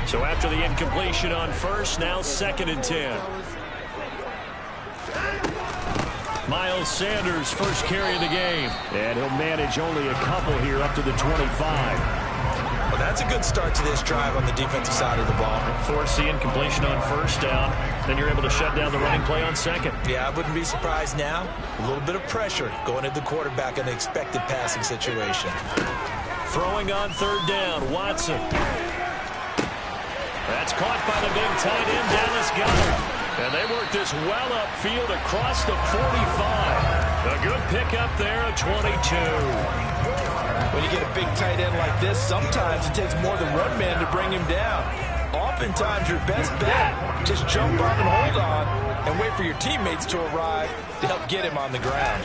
So after the incompletion on first, now 2nd and 10. Miles Sanders first carry of the game. And he'll manage only a couple here up to the 25. Well, that's a good start to this drive on the defensive side of the ball. Force the incompletion on first down. Then you're able to shut down the running play on second. Yeah, I wouldn't be surprised now. A little bit of pressure going at the quarterback in the expected passing situation. Throwing on 3rd down, Watson. That's caught by the big tight end, Dallas Gotw. And they work this well upfield across the 45. A good pickup there at 22. When you get a big tight end like this, sometimes it takes more than one man to bring him down. Oftentimes your best bet, just jump on and hold on and wait for your teammates to arrive to help get him on the ground.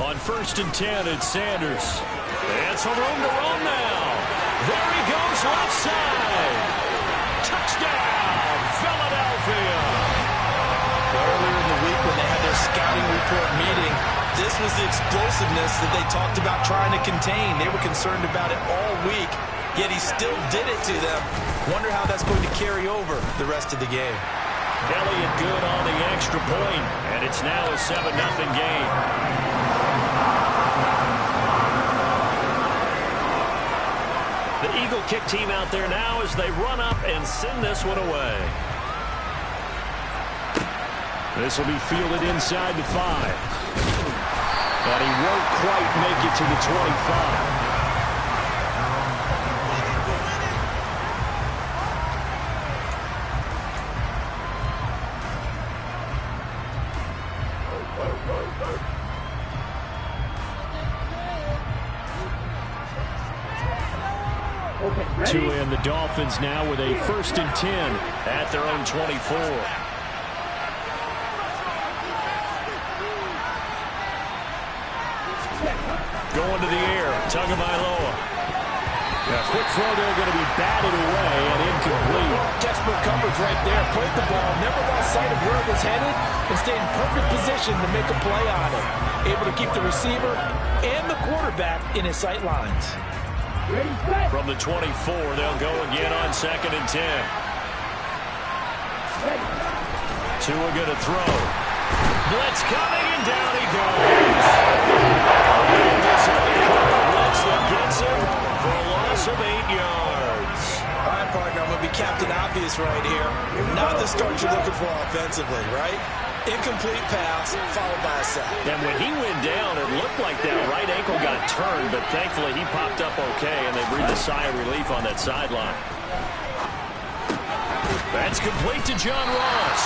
On 1st and 10, it's Sanders. And some room to run now. There he goes, left side. Touchdown, Philadelphia. Earlier in the week when they had their scouting report meeting, this was the explosiveness that they talked about trying to contain. They were concerned about it all week, yet he still did it to them. Wonder how that's going to carry over the rest of the game. Elliott good on the extra point, and it's now a 7-0 game. The Eagle kick team out there now as they run up and send this one away. This will be fielded inside the 5. But he won't quite make it to the 25. And the Dolphins now with a 1st and 10 at their own 24. Going to the air, Tagovailoa. A quick throw there going to be batted away and incomplete. Textbook coverage right there. Played the ball, never lost sight of where it was headed, and stayed in perfect position to make a play on it. Able to keep the receiver and the quarterback in his sight lines. From the 24, they'll go again on 2nd and 10. Tua going to throw. Blitz coming, and down he goes. Blitz that gets him for a loss of 8 yards. All right, partner, I'm going to be Captain Obvious right here. Not the start you're looking for offensively, right? Incomplete pass, followed by a sack. And when he went down, it looked like that right ankle got turned, but thankfully he popped up okay, and they breathed a sigh of relief on that sideline. That's complete to John Ross.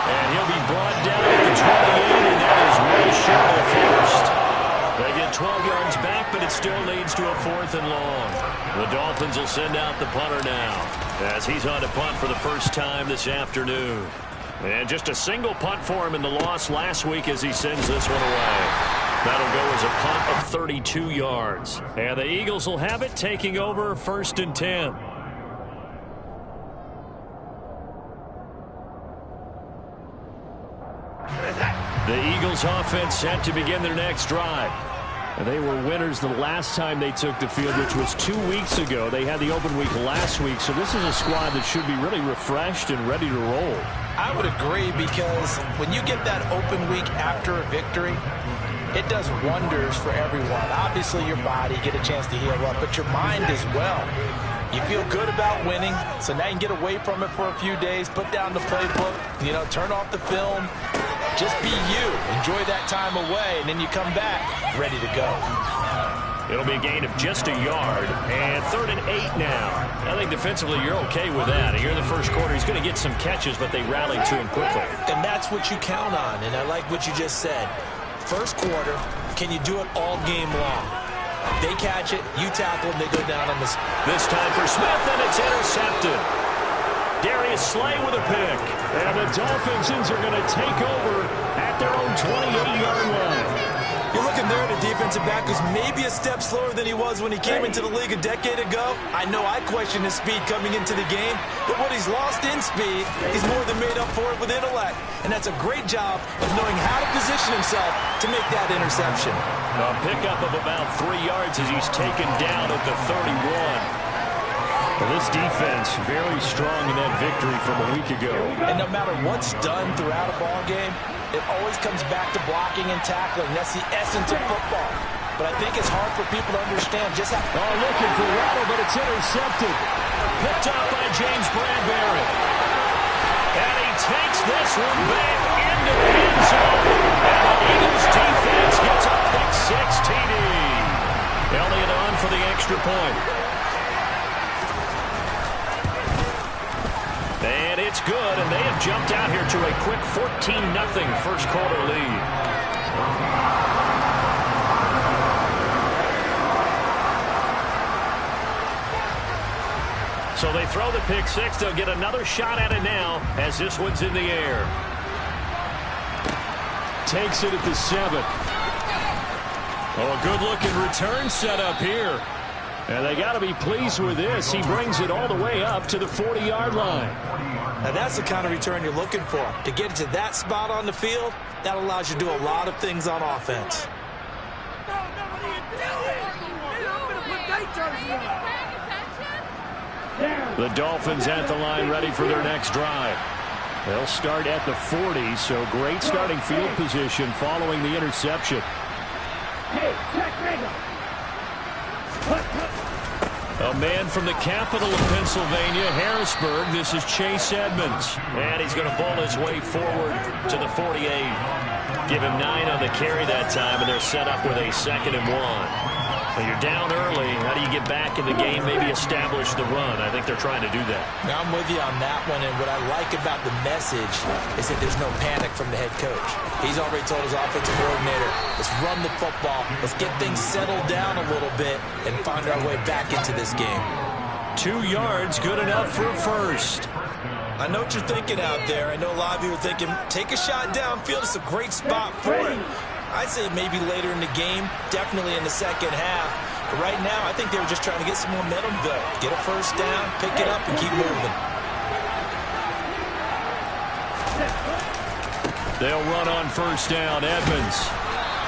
And he'll be brought down at the 28, and that is way short of first. They get 12 yards back, but it still leads to a 4th and long. The Dolphins will send out the punter now, as he's on to punt for the first time this afternoon. And just a single punt for him in the loss last week as he sends this one away. That'll go as a punt of 32 yards. And the Eagles will have it, taking over 1st and 10. The Eagles offense set to begin their next drive. They were winners the last time they took the field, which was 2 weeks ago. They had the open week last week, so this is a squad that should be really refreshed and ready to roll. I would agree, because when you get that open week after a victory, it does wonders for everyone. Obviously, your body, get a chance to heal up, but your mind as well. You feel good about winning, so now you can get away from it for a few days, put down the playbook, turn off the film. Just be you. Enjoy that time away, and then you come back ready to go. It'll be a gain of just a yard, and 3rd and 8 now. I think defensively you're okay with that. Here in the first quarter, he's going to get some catches, but they rallied to him quickly. And that's what you count on, and I like what you just said. First quarter, can you do it all game long? They catch it, you tackle, and they go down on this. This time for Smith, and it's intercepted. Darius Slay with a pick. And the Dolphins are going to take over at their own 28-yard line. You're looking there at a defensive back who's maybe a step slower than he was when he came into the league a decade ago. I know I questioned his speed coming into the game, but what he's lost in speed, he's more than made up for it with intellect. And that's a great job of knowing how to position himself to make that interception. A pickup of about 3 yards as he's taken down at the 31. This defense very strong in that victory from a week ago. And no matter what's done throughout a ball game, it always comes back to blocking and tackling. That's the essence of football. But I think it's hard for people to understand just how... Oh, looking for Waddle, but it's intercepted. Picked up by James Bradbury. And he takes this one back into the end zone. And the Eagles defense gets a pick six TD. Elliott on for the extra point. And it's good, and they have jumped out here to a quick 14-0 first quarter lead. So they throw the pick six. They'll get another shot at it now as this one's in the air. Takes it at the 7. Oh, a good-looking return set up here. And they got to be pleased with this. He brings it all the way up to the 40-yard line. Now that's the kind of return you're looking for. To get to that spot on the field, that allows you to do a lot of things on offense. The Dolphins at the line ready for their next drive. They'll start at the 40, so great starting field position following the interception. A man from the capital of Pennsylvania, Harrisburg. This is Chase Edmonds. And he's going to bowl his way forward to the 48. Give him 9 on the carry that time, and they're set up with a 2nd and 1. When you're down early, how do you get back in the game, maybe establish the run? I think they're trying to do that. Now, I'm with you on that one, and what I like about the message is that there's no panic from the head coach. He's already told his offensive coordinator, let's run the football, let's get things settled down a little bit and find our way back into this game. 2 yards, good enough for a first. I know what you're thinking out there. I know a lot of you are thinking, take a shot downfield. It's a great spot for it. I'd say maybe later in the game, definitely in the second half. But right now, I think they were just trying to get some momentum going. Get a first down, pick it up, and keep moving. They'll run on first down, Edmonds.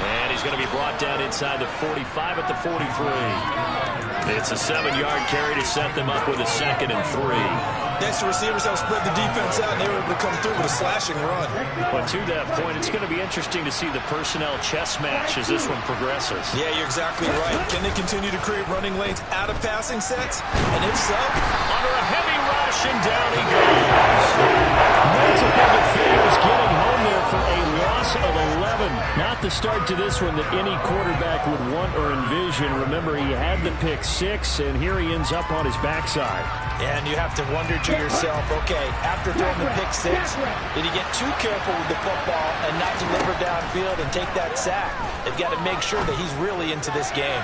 And he's going to be brought down inside the 45 at the 43. It's a 7-yard carry to set them up with a 2nd and 3. Next, the receivers have spread the defense out, and they were able to come through with a slashing run. But to that point, it's going to be interesting to see the personnel chess match as this one progresses. Yeah, you're exactly right. Can they continue to create running lanes out of passing sets? And if so, under a heavy rush, and down he goes. Multiple defenders getting home there for a loss of 11. Not the start to this one that any quarterback would want or envision. Remember, he had the pick 6, and here he ends up on his backside. And you have to wonder to yourself, okay, after throwing the pick 6, did he get too careful with the football and not deliver downfield and take that sack? They've got to make sure that he's really into this game.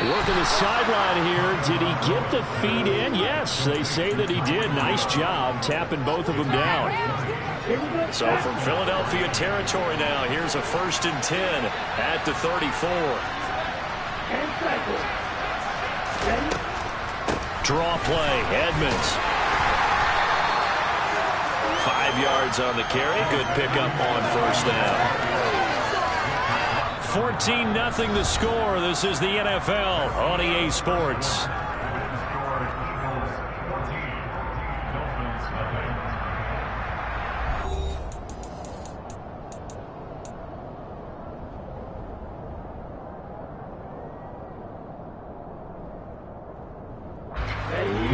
Working the sideline here. Did he get the feet in? Yes, they say that he did. Nice job tapping both of them down. So from Philadelphia territory now, here's a 1st and 10 at the 34. Draw play, Edmonds. 5 yards on the carry. Good pickup on first down. 14-0 the score. This is the NFL on EA Sports.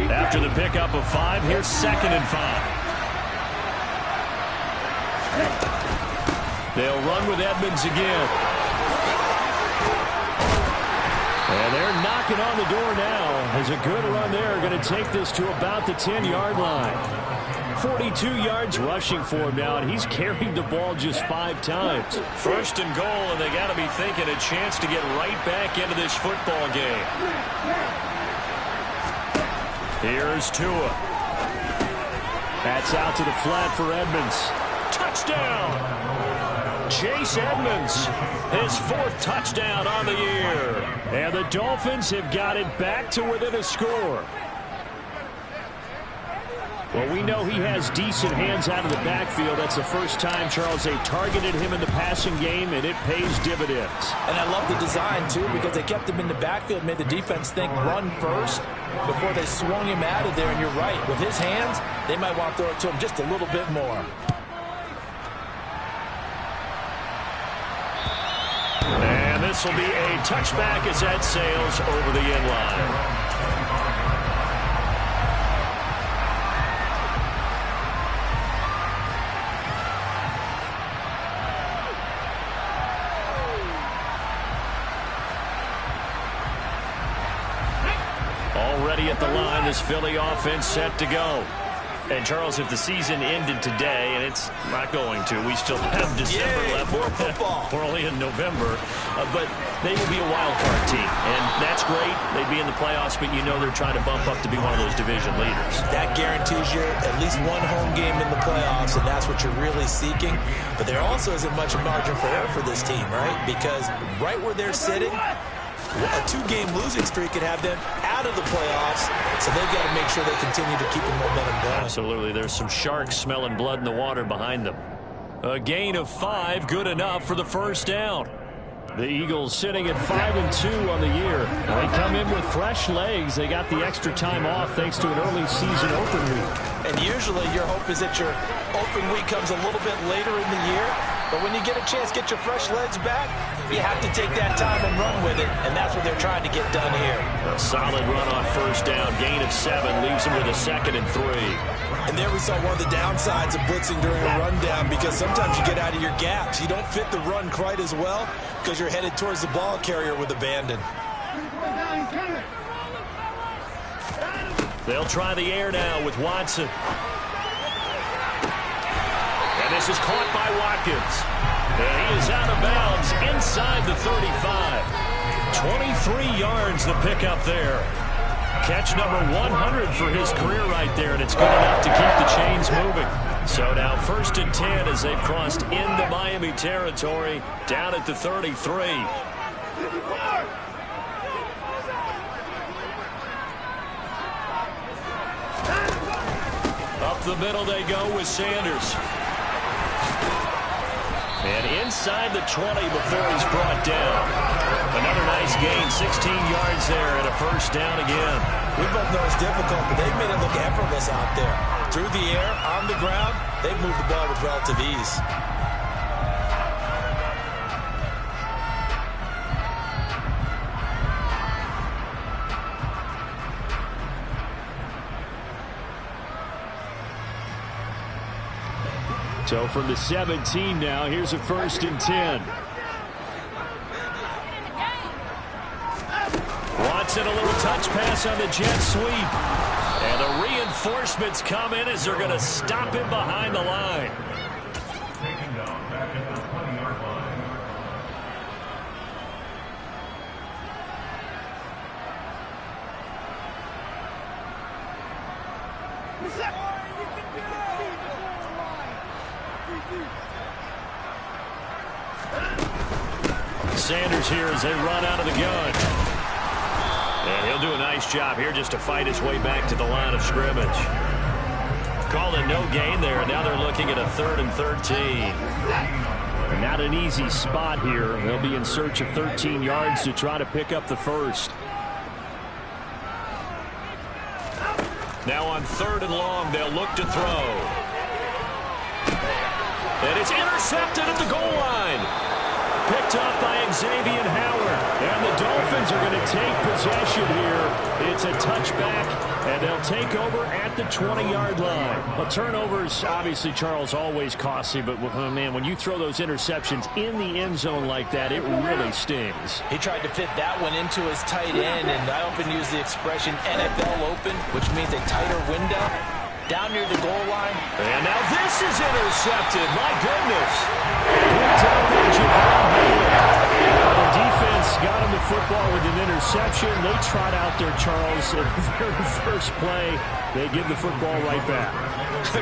After the pickup of 5, here's 2nd and 5. They'll run with Edmonds again. And they're knocking on the door now. As a good run there, going to take this to about the 10-yard line. 42 yards rushing for him now, and he's carried the ball just 5 times. 1st and goal, and they got to be thinking a chance to get right back into this football game. Here's Tua. That's out to the flat for Edmonds. Touchdown! Chase Edmonds, his 4th touchdown on the year. And the Dolphins have got it back to within a score. Well, we know he has decent hands out of the backfield. That's the first time, Charles, they targeted him in the passing game, and it pays dividends. And I love the design, too, because they kept him in the backfield, made the defense think run first before they swung him out of there. And you're right, with his hands, they might want to throw it to him just a little bit more. And this will be a touchback as that sails over the end line. Already at the line, this Philly offense set to go. And, Charles, if the season ended today, and it's not going to, we still have December left. More football. We're only in November. But they will be a wild card team. And that's great. They'd be in the playoffs, but you know they're trying to bump up to be one of those division leaders. That guarantees you at least one home game in the playoffs, and that's what you're really seeking. But there also isn't much margin for error for this team, right? Because right where they're sitting, a two-game losing streak could have them out of the playoffs, so they've got to make sure they continue to keep the momentum going. Absolutely. There's some sharks smelling blood in the water behind them. A gain of 5, good enough for the first down. The Eagles sitting at 5-2 on the year. They come in with fresh legs. They got the extra time off thanks to an early season open week. And usually your hope is that your open week comes a little bit later in the year. But when you get a chance to get your fresh legs back, you have to take that time and run with it. And that's what they're trying to get done here. A solid run on first down. Gain of 7 leaves them with a 2nd and 3. And there we saw one of the downsides of blitzing during a rundown, because sometimes you get out of your gaps. You don't fit the run quite as well because you're headed towards the ball carrier with abandon. They'll try the air now with Watson. And this is caught by Watkins. And he is out of bounds inside the 35. 23 yards the pickup there. Catch number 100 for his career right there, and it's good enough to keep the chains moving. So now 1st and 10 as they've crossed into Miami territory, down at the 33. Up the middle they go with Sanders. And inside the 20 before he's brought down. Another nice gain, 16 yards there, and a first down again. We both know it's difficult, but they've made it look effortless out there. Through the air, on the ground, they've moved the ball with relative ease. So from the 17 now, here's a 1st and 10. Watson, a little touch pass on the jet sweep. And the reinforcements come in as they're going to stop him behind the line. Sanders here as they run out of the gun. And he'll do a nice job here just to fight his way back to the line of scrimmage. Called a no gain there. Now they're looking at a 3rd and 13. Not an easy spot here. They'll be in search of 13 yards to try to pick up the first. Now on 3rd and long, they'll look to throw. And it's intercepted at the goal line. Picked up by Xavier Howard. And the Dolphins are going to take possession here. It's a touchback, and they'll take over at the 20-yard line. Well, turnovers, obviously, Charles, always costly. But, man, when you throw those interceptions in the end zone like that, it really stings. He tried to fit that one into his tight end, and I often use the expression NFL open, which means a tighter window. Down near the goal line. And now this is intercepted. My goodness. Picked up by Javon Hayden. The defense got him the football with an interception. They trot out there, Charles, at the very first play. They give the football right back.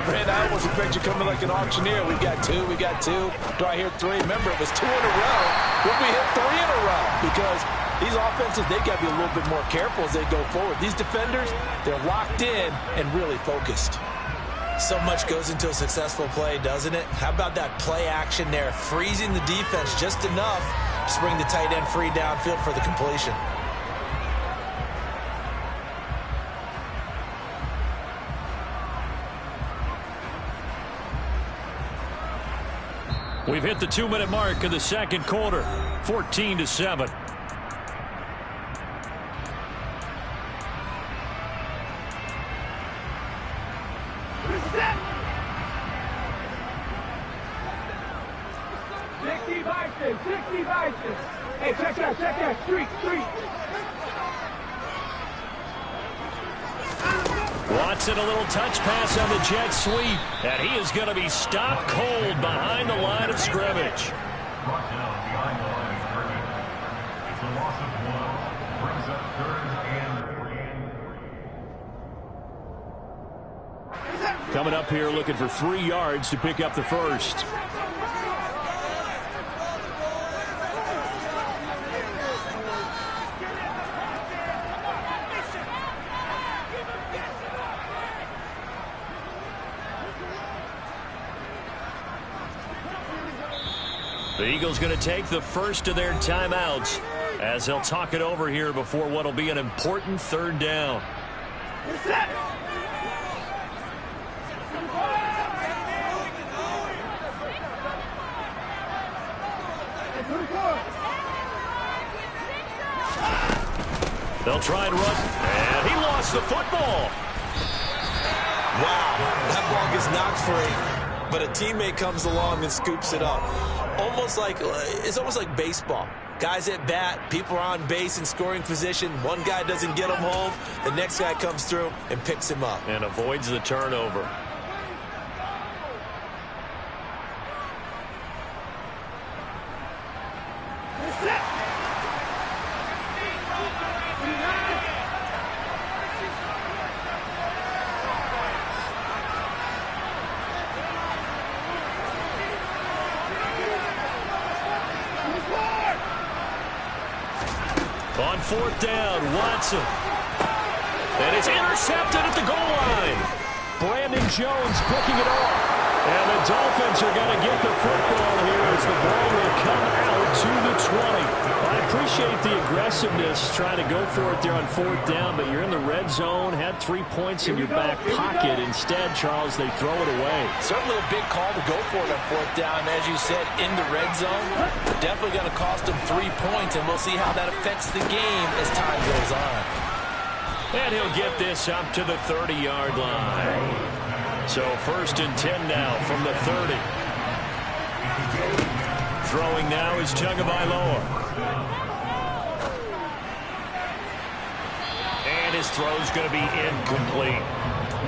Brand, I almost expect you coming like an auctioneer. We've got 2, we got 2. Do I hear 3? Remember, it was 2 in a row. Would we hit 3 in a row? Because these offenses, they've got to be a little bit more careful as they go forward. These defenders, they're locked in and really focused. So much goes into a successful play, doesn't it? How about that play action there, freezing the defense just enough to bring the tight end free downfield for the completion. We've hit the 2-minute mark of the second quarter, 14-7. Hey, check that, street. Watson, a little touch pass on the jet sweep, and he is going to be stopped cold behind the line of scrimmage. Brought down behind the line of scrimmage. It's a loss of 1. Brings up 3rd and 3. Coming up here looking for 3 yards to pick up the first. The Eagles going to take the first of their timeouts as they'll talk it over here before what will be an important 3rd down. They'll try and run, and he lost the football. Wow, that ball gets knocked free, but a teammate comes along and scoops it up. It's almost like baseball. Guys at bat, people are on base in scoring position. One guy doesn't get him home. The next guy comes through and picks him up. And avoids the turnover. On 4th down, Watson. And it's intercepted at the goal line. Brandon Jones picking it off. And the Dolphins are going to get the football here as the ball will come out to the 20. I appreciate the aggressiveness trying to go for it there on 4th down, but you're in the red zone, had 3 points in your back pocket. Instead, Charles, they throw it away. Certainly a big call to go for it on 4th down. As you said, in the red zone, definitely going to cost them 3 points, and we'll see how that affects the game as time goes on. And he'll get this up to the 30-yard line. So 1st and 10 now from the 30. Throwing now is Tagovailoa. And his throw's going to be incomplete.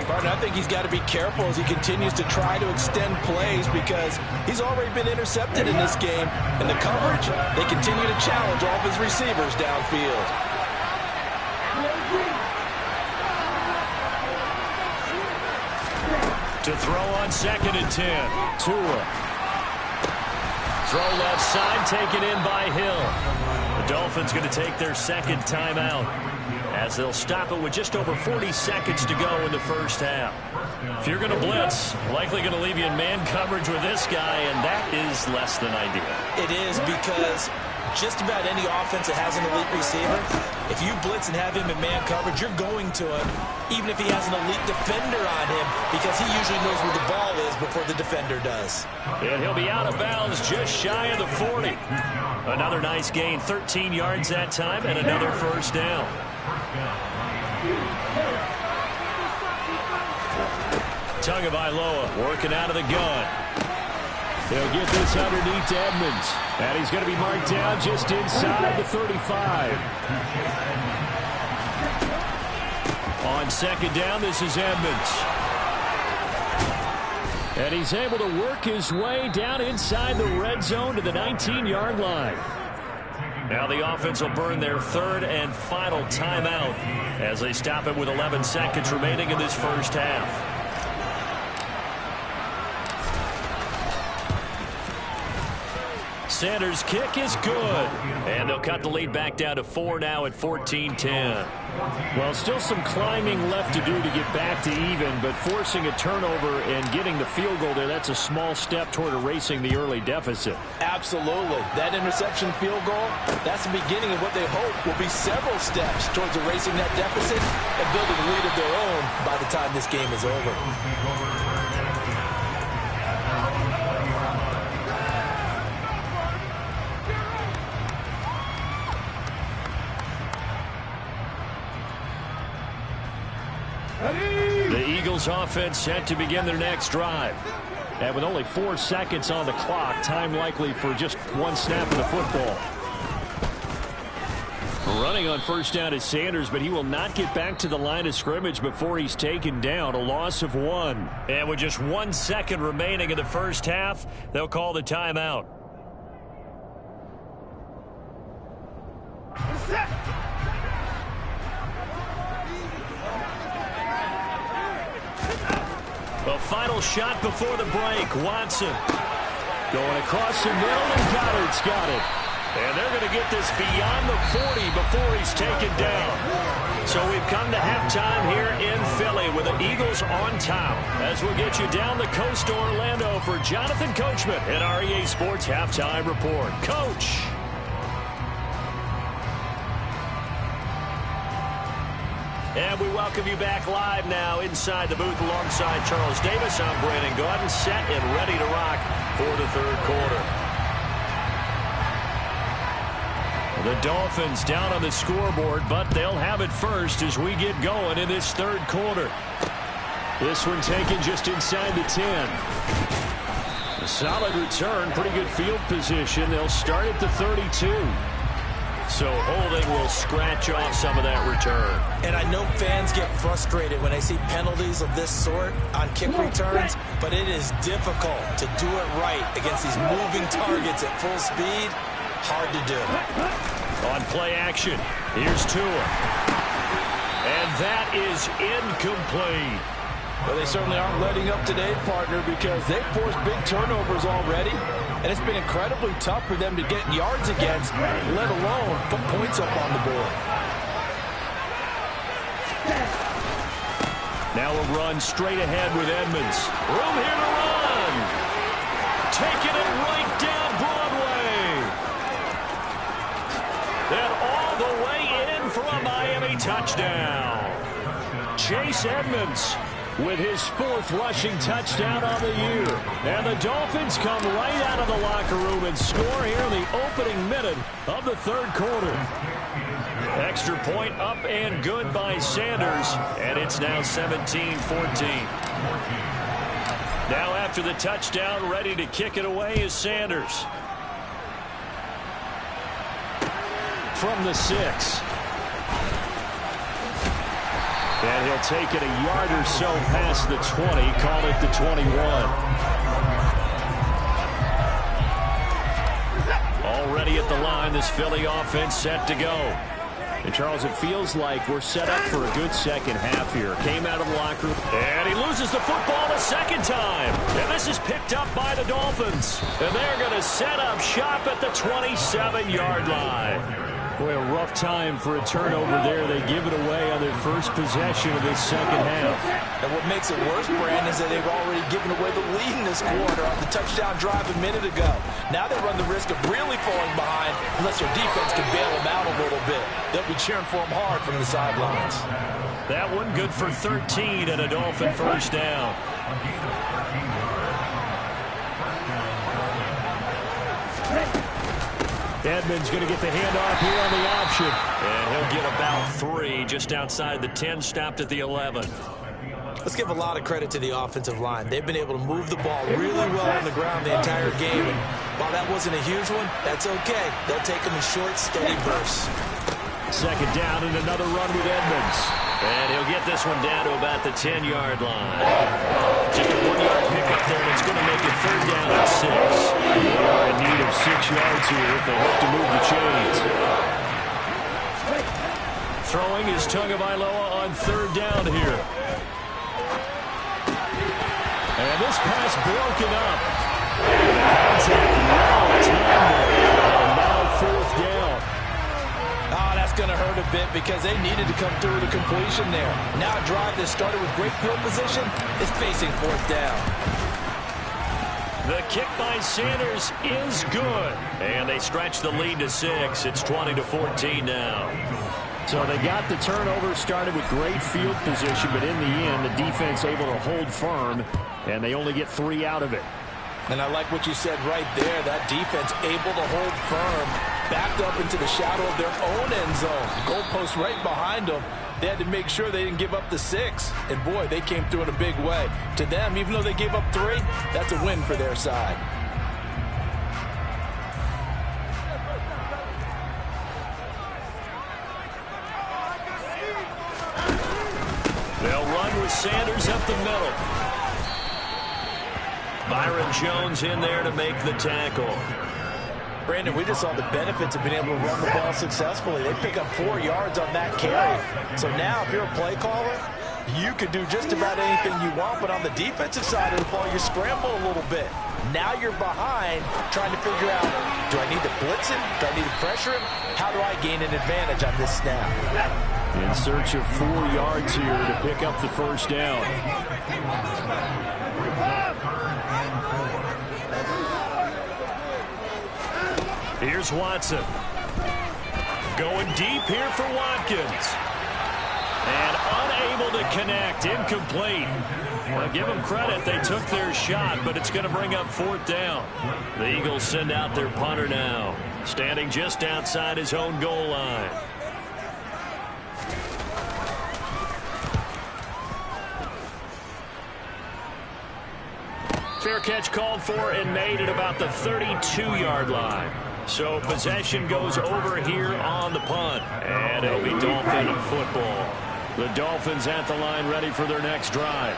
Martin, I think he's got to be careful as he continues to try to extend plays because he's already been intercepted in this game. And the coverage, they continue to challenge all of his receivers downfield. To throw on 2nd and 10. Tua. Throw left side, taken in by Hill. The Dolphins going to take their 2nd timeout as they'll stop it with just over 40 seconds to go in the first half. If you're going to blitz, likely going to leave you in man coverage with this guy, and that is less than ideal. It is because just about any offense that has an elite receiver, if you blitz and have him in man coverage, you're going to him, even if he has an elite defender on him, because he usually knows where the ball is before the defender does. And he'll be out of bounds just shy of the 40. Another nice gain, 13 yards that time, and another first down. Tagovailoa working out of the gun. He'll get this underneath to Edmonds. And he's going to be marked down just inside the 35. On 2nd down, this is Edmonds. And he's able to work his way down inside the red zone to the 19-yard line. Now the offense will burn their 3rd and final timeout as they stop it with 11 seconds remaining in this first half. Sanders' kick is good. And they'll cut the lead back down to 4 now at 14-10. Well, still some climbing left to do to get back to even, but forcing a turnover and getting the field goal there, that's a small step toward erasing the early deficit. Absolutely. That interception field goal, that's the beginning of what they hope will be several steps towards erasing that deficit and building a lead of their own by the time this game is over. The Eagles offense set to begin their next drive. And with only 4 seconds on the clock, time likely for just one snap of the football. Running on first down is Sanders, but he will not get back to the line of scrimmage before he's taken down. A loss of 1. And with just 1 second remaining in the first half, they'll call the timeout. A final shot before the break. Watson going across the middle, and Gott's got it. And they're going to get this beyond the 40 before he's taken down. So we've come to halftime here in Philly with the Eagles on top. As we'll get you down the coast to Orlando for Jonathan Coachman at our EA Sports Halftime Report. Coach. And we welcome you back live now inside the booth alongside Charles Davis. I'm Brandon Gotw, set and ready to rock for the third quarter. The Dolphins down on the scoreboard, but they'll have it first as we get going in this third quarter. This one taken just inside the 10. A solid return, pretty good field position. They'll start at the 32. So holding will scratch off some of that return. And I know fans get frustrated when they see penalties of this sort on kick returns, but it is difficult to do it right against these moving targets at full speed. Hard to do. On play action, here's Tua. And that is incomplete. Well, they certainly aren't letting up today, partner, because they've forced big turnovers already. And it's been incredibly tough for them to get yards against, let alone put points up on the board. Now a run straight ahead with Edmonds. Room here to run. Taking it right down Broadway. And all the way in for a Miami touchdown. Chase Edmonds with his 4th rushing touchdown on the year. And the Dolphins come right out of the locker room and score here in the opening minute of the third quarter. Extra point up and good by Sanders, and it's now 17-14. Now after the touchdown, ready to kick it away is Sanders. From the 6. And he'll take it a yard or so past the 20, call it the 21. Already at the line, this Philly offense set to go. And Charles, it feels like we're set up for a good second half here. Came out of the locker room, and he loses the football the second time. And this is picked up by the Dolphins. And they're going to set up shop at the 27-yard line. Boy, a rough time for a turnover there. They give it away on their first possession of this second half. And what makes it worse, Brandon, is that they've already given away the lead in this quarter on the touchdown drive a minute ago. Now they run the risk of really falling behind unless their defense can bail them out a little bit. They'll be cheering for them hard from the sidelines. That one good for 13 and a Dolphin first down. Edmonds going to get the handoff here on the option. And he'll get about 3 just outside the 10, stopped at the 11. Let's give a lot of credit to the offensive line. They've been able to move the ball really well on the ground the entire game. And while that wasn't a huge one, that's okay. They'll take them in short, steady bursts. Second down and another run with Edmonds. And he'll get this one down to about the 10-yard line. Just a 1-yard pickup there, and it's going to make it third down at 6. They are in need of 6 yards here if they hope to move the chains. Throwing is Tagovailoa on third down here. And this pass broken up. Contact long time fumble. And now fourth down. Oh, that's going to hurt a bit because they needed to come through with a completion there. Now a drive that started with great field position is facing fourth down. The kick by Sanders is good. And they stretch the lead to 6. It's 20-14 now. So they got the turnover, started with great field position, but in the end, the defense able to hold firm, and they only get 3 out of it. And I like what you said right there. That defense able to hold firm, backed up into the shadow of their own end zone. Goalpost right behind them. They had to make sure they didn't give up the 6. And, boy, they came through in a big way. To them, even though they gave up 3, that's a win for their side. They'll run with Sanders up the middle. Byron Jones in there to make the tackle. Brandon, we just saw the benefits of being able to run the ball successfully. They pick up 4 yards on that carry. So now if you're a play caller, you can do just about anything you want. But on the defensive side of the ball, you scramble a little bit. Now you're behind trying to figure out, do I need to blitz him? Do I need to pressure him? How do I gain an advantage on this snap? In search of 4 yards here to pick up the first down. Here's Watson. Going deep here for Watkins. And unable to connect. Incomplete. Well, give them credit. They took their shot, but it's going to bring up fourth down. The Eagles send out their punter now. Standing just outside his own goal line. Fair catch called for and made at about the 32-yard line. So possession goes over here on the punt. And it'll be Dolphin football. The Dolphins at the line ready for their next drive.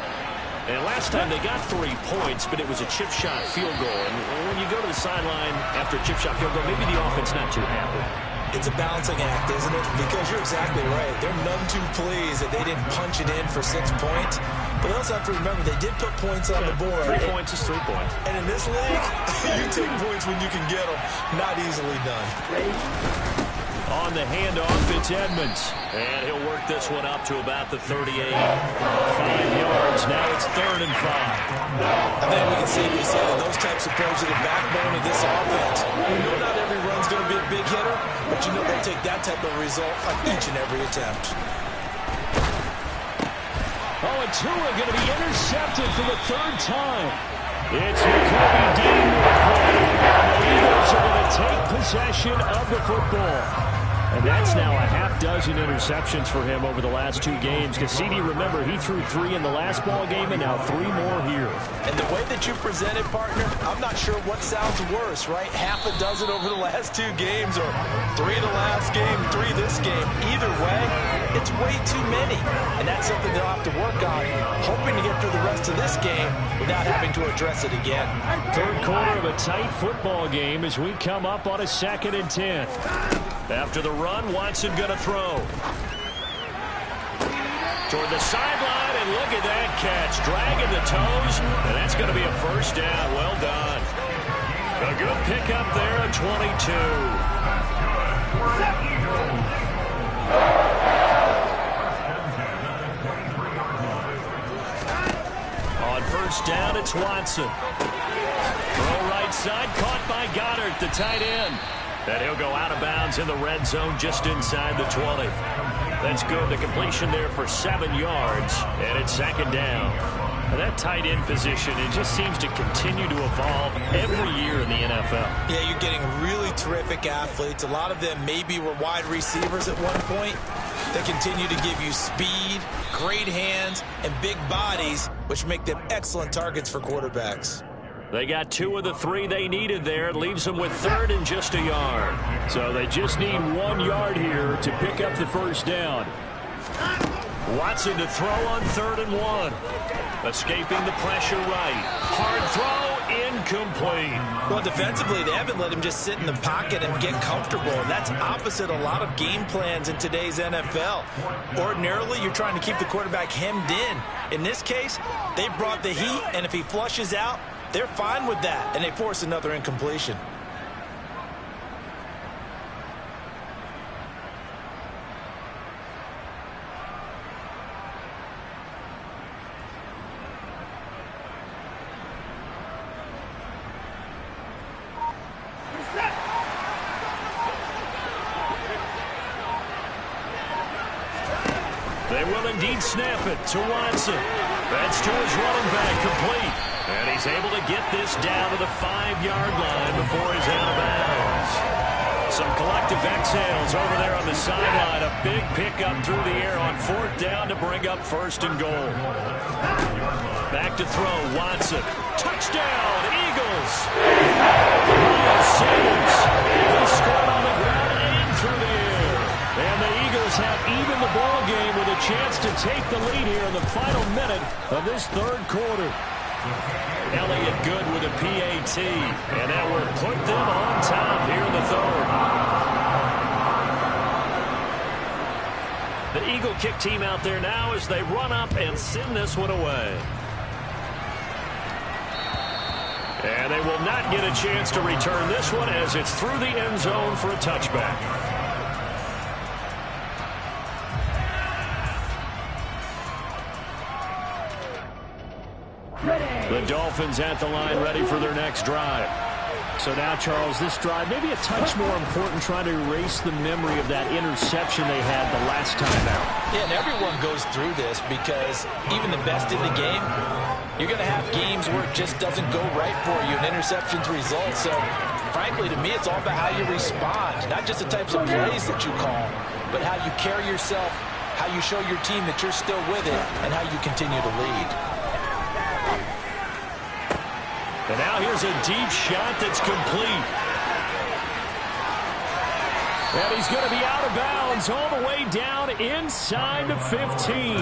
And last time they got 3 points, but it was a chip shot field goal. And when you go to the sideline after a chip shot field goal, maybe the offense not too happy. It's a balancing act, isn't it? Because you're exactly right. They're none too pleased that they didn't punch it in for 6 points. But they also have to remember they did put points on the board. 3 points is 3 points. And in this league, you take points when you can get them. Not easily done. On the handoff, it's Edmonds. And he'll work this one up to about the 38. 5 yards. Now it's 3rd and 5. I think we can safely say that those types of plays are the backbone of this offense. We know not every run's going to be a big hitter, but you know they'll take that type of result on each and every attempt. Oh, and Tua going to be intercepted for the 3rd time. It's McCoy Dean with the play. The Eagles are going to take possession of the football. And that's now a half-dozen interceptions for him over the last 2 games. Because CD, remember, he threw 3 in the last ball game and now 3 more here. And the way that you presented, partner, I'm not sure what sounds worse, right? Half a dozen over the last 2 games or 3 the last game, 3 this game. Either way, it's way too many. And that's something they'll have to work on, hoping to get through the rest of this game without having to address it again. 3rd quarter of a tight football game as we come up on a 2nd and 10. After the run, Watson going to throw. Toward the sideline, and look at that catch. Dragging the toes, and that's going to be a first down. Well done. A good pickup there at 22. On first down, it's Watson. Throw right side, caught by Gotw, the tight end. And he'll go out of bounds in the red zone just inside the 20. That's good. The completion there for 7 yards, and it's 2nd down. And that tight end position, it just seems to continue to evolve every year in the NFL. Yeah, you're getting really terrific athletes. A lot of them maybe were wide receivers at one point. They continue to give you speed, great hands, and big bodies, which make them excellent targets for quarterbacks. They got 2 of the 3 they needed there. It leaves them with 3rd and just a yard. So they just need 1 yard here to pick up the first down. Watson to throw on 3rd and 1. Escaping the pressure right. Hard throw, incomplete. Well, defensively, they haven't let him just sit in the pocket and get comfortable. And that's opposite a lot of game plans in today's NFL. Ordinarily, you're trying to keep the quarterback hemmed in. In this case, they brought the heat, and if he flushes out, they're fine with that, and they force another incompletion. indeed snap it to Watson. That's to his running back, complete. And he's able to get this down to the 5-yard line before he's out of bounds. Some collective exhales over there on the sideline. A big pickup through the air on 4th down to bring up 1st and goal. Back to throw, Watson. Touchdown, Eagles! Miles Sanders. He scored on the ground and through the air. And the Eagles have even the ball game with a chance to take the lead here in the final minute of this 3rd quarter. Elliott good with a PAT, and that will put them on top here in the 3rd. The Eagle kick team out there now as they run up and send this one away. And they will not get a chance to return this one as it's through the end zone for a touchback. The Dolphins at the line ready for their next drive. So now, Charles, this drive maybe a touch more important, trying to erase the memory of that interception they had the last time out. Yeah, and everyone goes through this because even the best in the game, you're going to have games where it just doesn't go right for you, and interceptions result. So, frankly, to me, it's all about how you respond, not just the types of plays that you call, but how you carry yourself, how you show your team that you're still with it, and how you continue to lead. And now here's a deep shot that's complete. And he's going to be out of bounds all the way down inside the 15.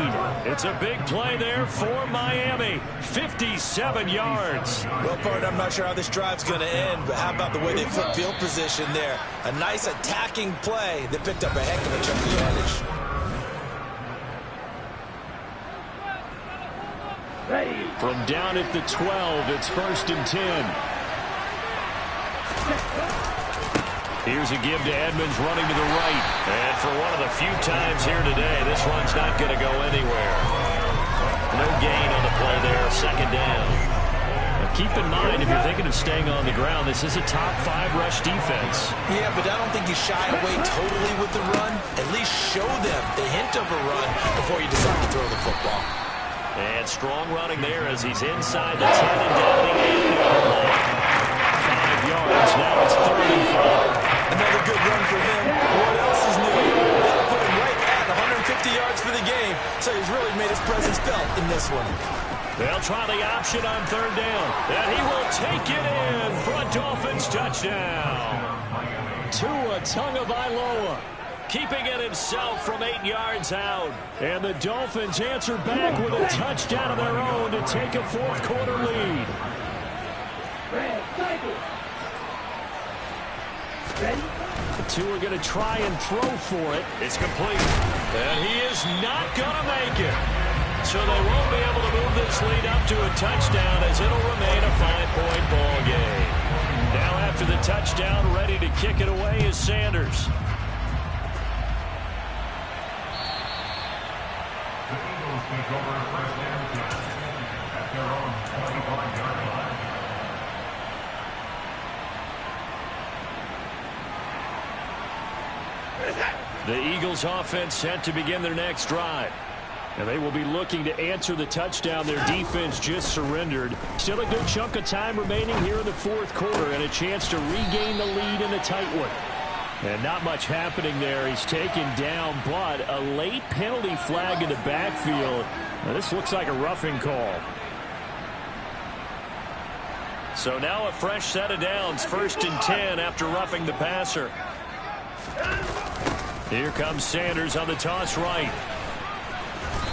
It's a big play there for Miami. 57 yards. Well, partner, I'm not sure how this drive's going to end, but how about the way they flip field position there? A nice attacking play that picked up a heck of a chunk of yardage. From down at the 12, it's 1st and 10. Here's a give to Edmonds running to the right. And for one of the few times here today, this run's not going to go anywhere. No gain on the play there, 2nd down. Now keep in mind, if you're thinking of staying on the ground, this is a top 5 rush defense. Yeah, but I don't think you shy away totally with the run. At least show them the hint of a run before you decide to throw the football. And strong running there as he's inside the 10 and down the 8-yard line. 5 yards, now it's 3rd and 5. Another good run for him. What else is new? That'll put him right at 150 yards for the game, so he's really made his presence felt in this one. They'll try the option on 3rd down, and he will take it in for a Dolphins touchdown. Tua Tagovailoa, keeping it himself from 8 yards out. And the Dolphins answer back with a touchdown of their own to take a 4th quarter lead. The two are going to try and throw for it. It's complete. And he is not going to make it. So they won't be able to move this lead up to a touchdown as it'll remain a 5-point ball game. Now after the touchdown, ready to kick it away is Sanders. Take over 1st and 10 at their own 25-yard line. The Eagles offense set to begin their next drive. And they will be looking to answer the touchdown their defense just surrendered. Still a good chunk of time remaining here in the 4th quarter and a chance to regain the lead in a tight one. And not much happening there. He's taken down, but a late penalty flag in the backfield. Now, this looks like a roughing call. So now a fresh set of downs, 1st and 10 after roughing the passer. Here comes Sanders on the toss right.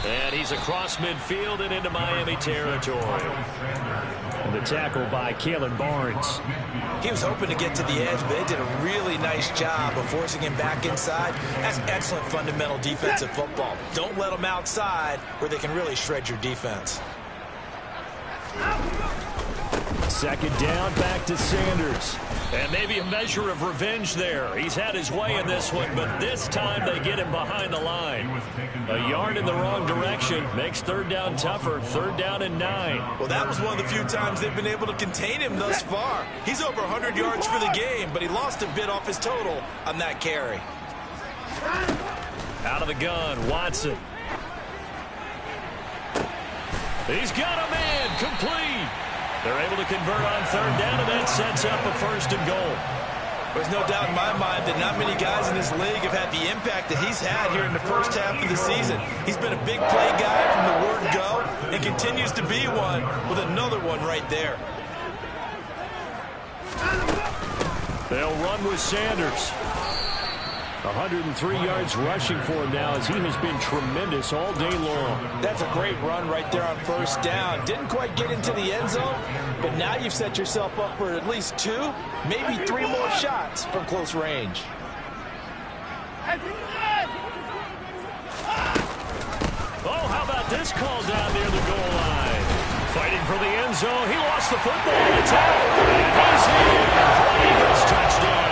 And he's across midfield and into Miami territory. And the tackle by Kalen Barnes. He was hoping to get to the edge, but they did a really nice job of forcing him back inside. That's excellent fundamental defensive football. Don't let them outside where they can really shred your defense. 2nd down, back to Sanders. And maybe a measure of revenge there. He's had his way in this one, but this time they get him behind the line. A yard in the wrong direction makes 3rd down tougher. 3rd down and 9. Well, that was one of the few times they've been able to contain him thus far. He's over 100 yards for the game, but he lost a bit off his total on that carry. Out of the gun, Watson. He's got a man, complete. They're able to convert on third down, and that sets up a 1st and goal. There's no doubt in my mind that not many guys in this league have had the impact that he's had here in the first half of the season. He's been a big play guy from the word go and continues to be one with another one right there. They'll run with Sanders. 103 yards rushing for him now as he has been tremendous all day long. That's a great run right there on 1st down. Didn't quite get into the end zone, but now you've set yourself up for at least 2, maybe 3 more shots from close range. Oh, how about this call down near the goal line? Fighting for the end zone. He lost the football. It's out. And he's in for an Eagles touchdown.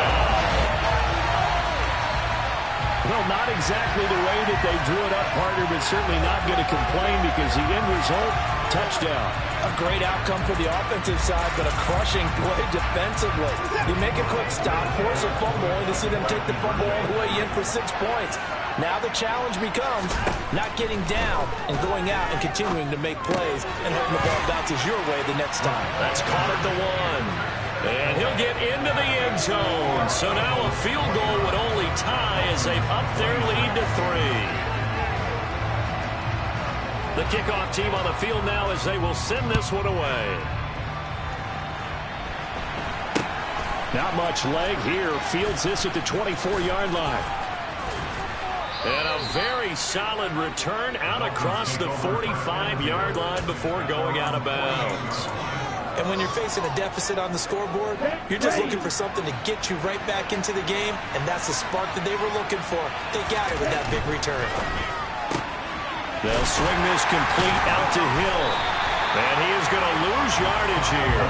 Well, not exactly the way that they drew it up, partner, but certainly not going to complain because the end result, touchdown. A great outcome for the offensive side, but a crushing play defensively. You make a quick stop, force a fumble, only to see them take the fumble all the way in for 6 points. Now the challenge becomes not getting down and going out and continuing to make plays and hoping the ball bounces your way the next time. That's caught at the 1. And he'll get into the end zone. So now a field goal would only tie as they've upped their lead to 3. The kickoff team on the field now as they will send this one away. Not much leg here. Fields this at the 24-yard line. And a very solid return out across the 45-yard line before going out of bounds. And when you're facing a deficit on the scoreboard, you're just looking for something to get you right back into the game, and that's the spark that they were looking for. They got it with that big return. They'll swing this complete out to Hill. And he is going to lose yardage here.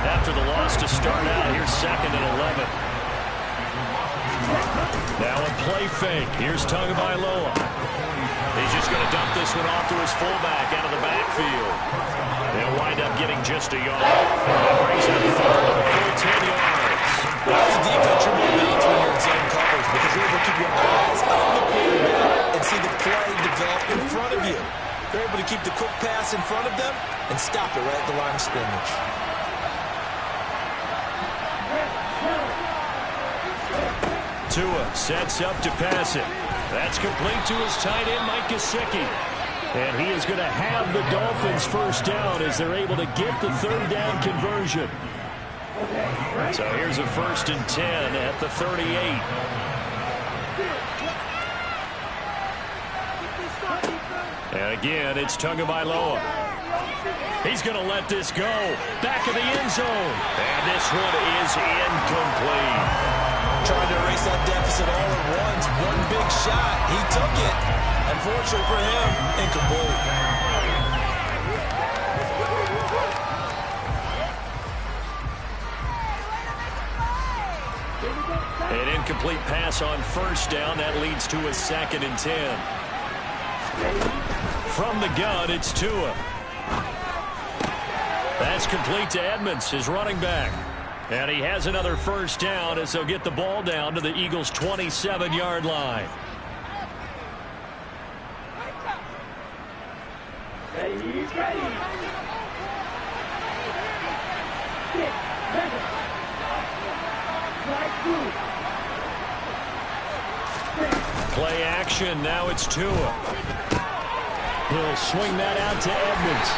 After the loss to start out, here's 2nd and 11. Now a play fake. Here's Tagovailoa. He's just going to dump this one off to his fullback out of the backfield. They'll wind up getting just a yard. That brings him forward a full 10 yards. As a defense, you're more balanced when you're in zone coverage because you're able to keep your eyes on the quarterback and see the play develop in front of you. You're able to keep the quick pass in front of them and stop it right at the line of scrimmage. Tua sets up to pass it. That's complete to his tight end, Mike Gesicki. And he is going to have the Dolphins 1st down as they're able to get the 3rd down conversion. So here's a 1st and 10 at the 38. And again, it's Tagovailoa. He's going to let this go. Back of the end zone. And this one is incomplete. Trying to erase that deficit all at once. One big shot. He took it. Unfortunately for him, incomplete. An incomplete pass on 1st down. That leads to a 2nd and 10. From the gun, it's Tua. That's complete to Edmonds, his running back. And he has another 1st down as they'll get the ball down to the Eagles' 27-yard line. Play action. Now it's Tua. He'll swing that out to Edmonds.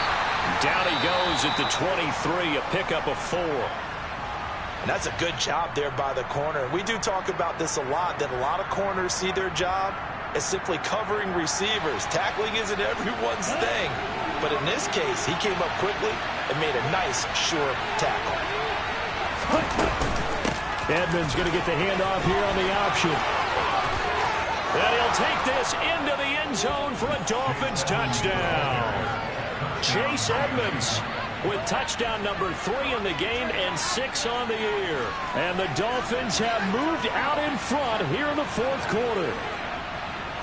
Down he goes at the 23, a pickup of 4. And that's a good job there by the corner. We do talk about this a lot, that a lot of corners see their job as simply covering receivers. Tackling isn't everyone's thing. But in this case, he came up quickly and made a nice, sure tackle. Edmonds going to get the handoff here on the option. And he'll take this into the end zone for a Dolphins touchdown. Chase Edmonds with touchdown number 3 in the game and 6 on the year. And the Dolphins have moved out in front here in the 4th quarter.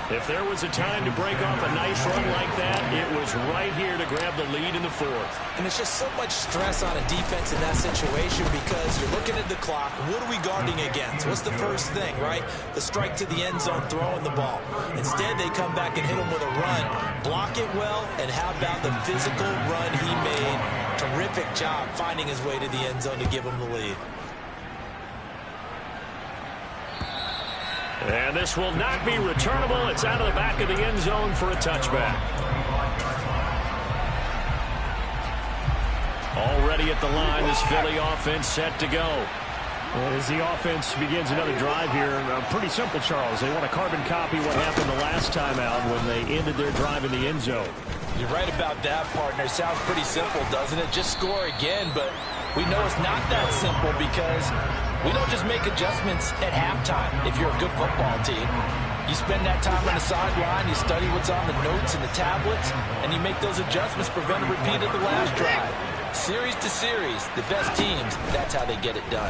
If there was a time to break off a nice run like that, it was right here to grab the lead in the fourth. And it's just so much stress on a defense in that situation because you're looking at the clock. What are we guarding against? What's the first thing, right? The strike to the end zone, throwing the ball. Instead, they come back and hit him with a run. Block it well, and how about the physical run he made? Terrific job finding his way to the end zone to give him the lead. And this will not be returnable. It's out of the back of the end zone for a touchback. Already at the line, this Philly offense set to go. As the offense begins another drive here, pretty simple, Charles. They want to carbon copy what happened the last time out when they ended their drive in the end zone. You're right about that, partner. Sounds pretty simple, doesn't it? Just score again, but we know it's not that simple because we don't just make adjustments at halftime if you're a good football team. You spend that time on the sideline, you study what's on the notes and the tablets, and you make those adjustments, prevent a repeat of the last drive. Series to series, the best teams, that's how they get it done.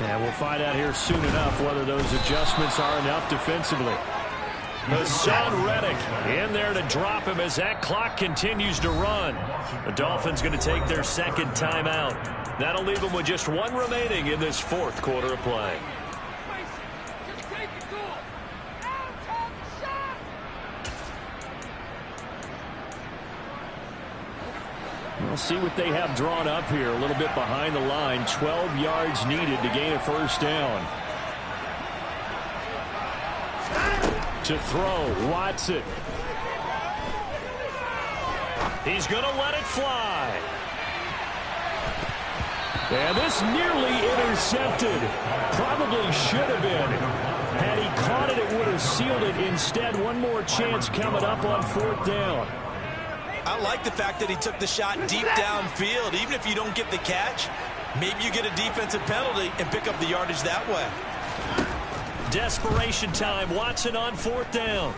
Yeah, we'll find out here soon enough whether those adjustments are enough defensively. Hassan Reddick in there to drop him as that clock continues to run. The Dolphins going to take their second timeout. That'll leave them with just one remaining in this fourth quarter of play. We'll see what they have drawn up here. A little bit behind the line. 12 yards needed to gain a first down. To throw, Watson. He's going to let it fly. And this nearly intercepted. Probably should have been. Had he caught it, it would have sealed it. Instead, one more chance coming up on fourth down. I like the fact that he took the shot deep downfield. Even if you don't get the catch, maybe you get a defensive penalty and pick up the yardage that way. Desperation time. Watson on fourth down.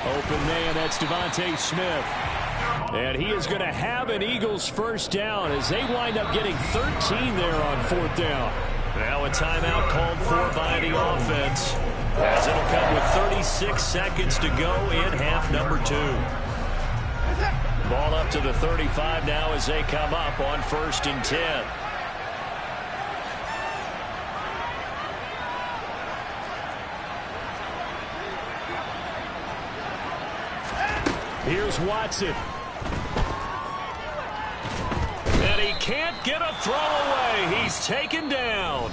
Open man, that's Devontae Smith. And he is going to have an Eagles first down as they wind up getting 13 there on fourth down. Now a timeout called for by the offense, as it'll come with 36 seconds to go in half number 2. Ball up to the 35 now as they come up on 1st and 10. Here's Watson. And he can't get a throw away. He's taken down.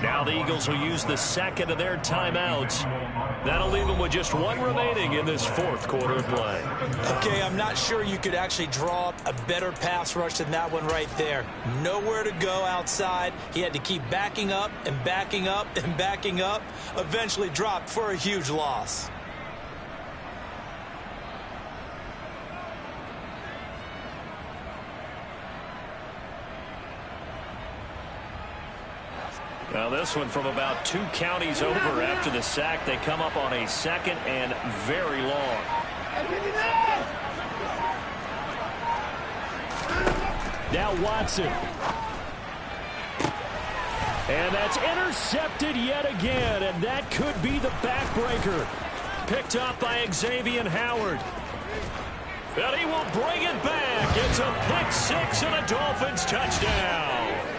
Now the Eagles will use the second of their timeouts. That'll leave them with just one remaining in this fourth quarter of play. Okay, I'm not sure you could actually draw up a better pass rush than that one right there. Nowhere to go outside. He had to keep backing up and backing up and backing up. Eventually dropped for a huge loss. Now this one from about 2 counties over after the sack. They come up on a second and very long. Now Watson. And that's intercepted yet again, and that could be the backbreaker. Picked up by Xavier Howard. And he will bring it back. It's a pick 6 and a Dolphins touchdown.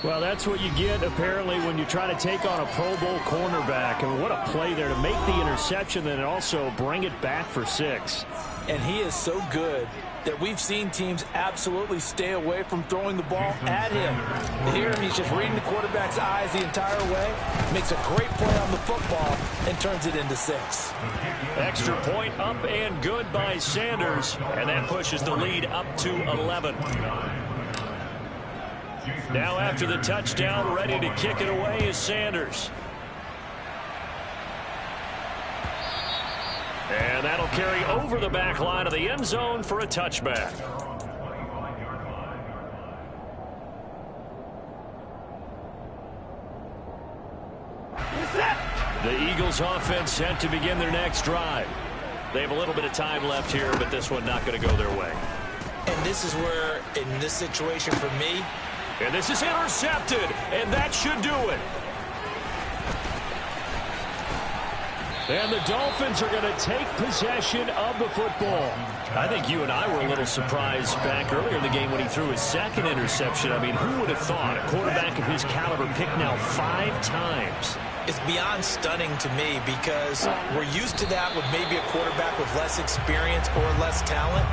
Well, that's what you get, apparently, when you try to take on a Pro Bowl cornerback. I mean, what a play there to make the interception and also bring it back for 6. And he is so good that we've seen teams absolutely stay away from throwing the ball at him. Here, he's just reading the quarterback's eyes the entire way, makes a great play on the football, and turns it into 6. Extra point up and good by Sanders, and that pushes the lead up to 11. Now after the touchdown, ready to kick it away is Sanders. And that'll carry over the back line of the end zone for a touchback. The Eagles offense set to begin their next drive. They have a little bit of time left here, but this one not going to go their way. And this is where, in this situation for me, and this is intercepted, and that should do it. And the Dolphins are going to take possession of the football. I think you and I were a little surprised back earlier in the game when he threw his second interception. I mean, who would have thought a quarterback of his caliber picked now 5 times? It's beyond stunning to me because we're used to that with maybe a quarterback with less experience or less talent.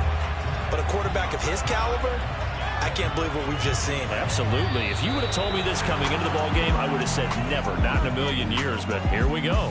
But a quarterback of his caliber, I can't believe what we've just seen. Absolutely. If you would have told me this coming into the ball game, I would have said never, not in a million years. But here we go.